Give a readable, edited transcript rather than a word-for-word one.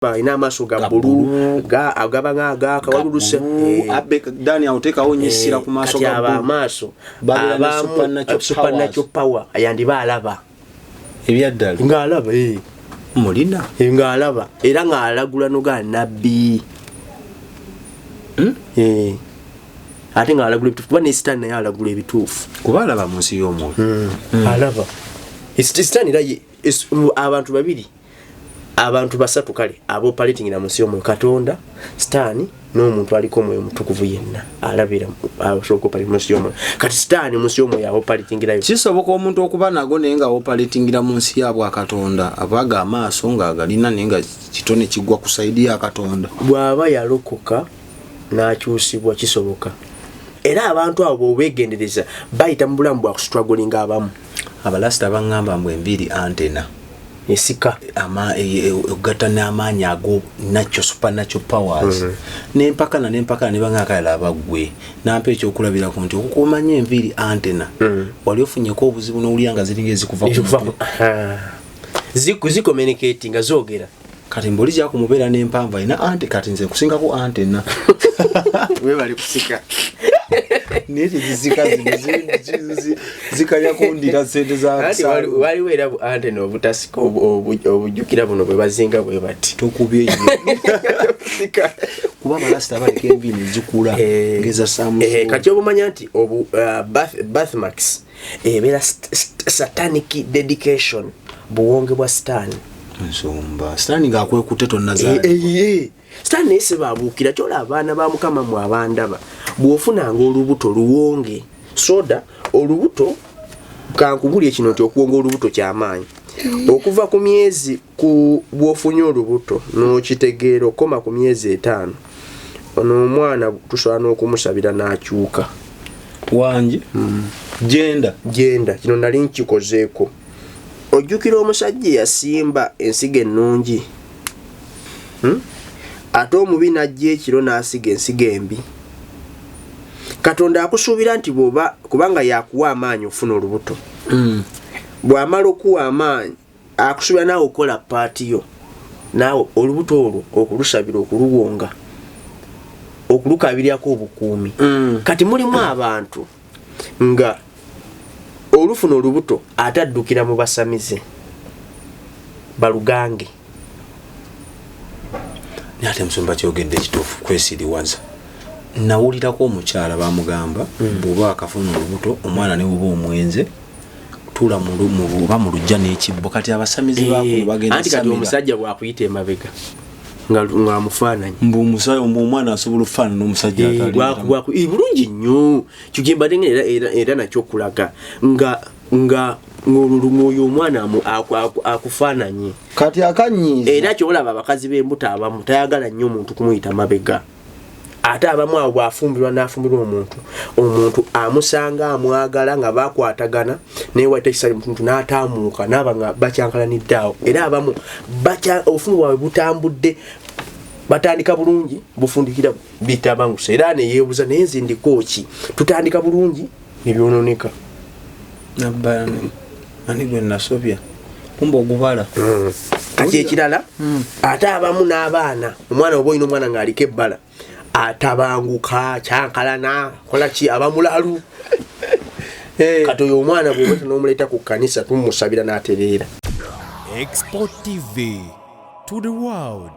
ina amaso ga bulu ga agabanga ga kawaluluse abe dani auteka onyesira ku maso ga bulu amaso aba supernatural power ayandi balaba ebyaddala ngalaba mulina ngalaba era ngalagula no ga nabbi ate ngalagula ebitufu kuba ne Satan naye alagula ebitufu kuba alaba munsi y'omwoyo alaba Satan era abantu babiri abantu basatu kale abo operating na munsi y'omwoyo Katonda Satan n'omuntu aliko omwoyo mutukuvu yenna alabira abashoka operating munsi y'omwoyo kati Satan munsi y'omwoyo abo operating rayo kisoboka omuntu okuba nago nenga operating ra munsi yabo akatonda abaga amaaso nga agalina nenga kitone kigwa kusaidia akatonda bwaba yalokoka n'akyusibwa kisoboka era abantu abo begendereza bayita mu bulamu bwa struggling abamu abalasta bangamba mbwe mbiri antena esika ogatana amanya ago nacho supernatural powers nempaka ne bangakala abagwe nampe ekyo okulabira ku nti okukomanya enviri antena wali ofunye ko obuzibu n'olyanga ziringa ezikuva ku ziku communicating azogera kati mboli ja kumubera n'empamba ina ante kati nze kusinga ku antena we bali kusika neti zikanya kundira sente za wali wera antena obutasika obujukira buno bwe bazinga bwe bati tokubye sika kuba balasta bali kembini zikula ngeza samu kati obumanya nti obu birthmarks ebera satanic dedication buwonge bwa Satan nsomba Stan ngakwe kuteto nazala Stan nese babukira chola abana ba mukama mu abandaba bwofuna ngolubuto luwonge soda olubuto kankuguli ekino nti okuwonga olubuto kyamaanyi okuva ku myezi ku bwofunyo olubuto no kitegeero koma ku myezi 5 ono omwana tuswana okumusabira n'akyuka wanje jenda kino nali nkikozeeko ojjukira omusajja yasimba ensiga ennungi ate omubi najja ekiro n'asiga ensiga embi Katonda akusuubira nti bwoba kubanga yakuwa amaanyi ofuna olubuto bw'amala okuwa amaanyi akusuubira naawe okola paati yo naawe olubuto olwo okulusabira okuluwonga okulukabiryako obukuumi kati mulimu abantu nga olufuna olubuto ataddukira mu basamize balugange nate musumba kyogedde kituufu kwesiriwaza nawulirako omukyala bamugamba bw'oba akafuna olubuto omwana ne bw'oba omwenze tula mu lujja n'ekibbo kati abasamize bakulu bagenda anti kati omusajja bwakuyita emabega nga mufaananyi omwana asobola okufaanana n'omusajja atali bulungi nnyo kigimba era nakyo okulaga nga ng'olulumwoyo omwana akufaananye kati akanyiiza era kyolaba abakazi b'embuto abamu tayagala nnyo omuntu kumuyita mabega ate abamu abo bwafumbirwa n'afumbirwa omuntu amusanga amwagala nga bakwatagana naye wayita ekisali mutuntu n'ataamuuka n'aba nga bakyankalanidde awo era abamu obufumu bwabwe butambudde batandika bulungi bufundikira bitabangusa era neyeebuza naye nze ndiko ki tutandika bulungi nebyononeka nabbani ani gwe nasobya kumba ogubala kati ekirala ate abamu n'abaana omwana oba olina omwana ng'aliko ebbala atabanguka kyankalana kola ki abamulalu kati oyo omwana bw'obweta n'omuleeta ku kkanisa tumusabira n'atereera. Export TV to the world.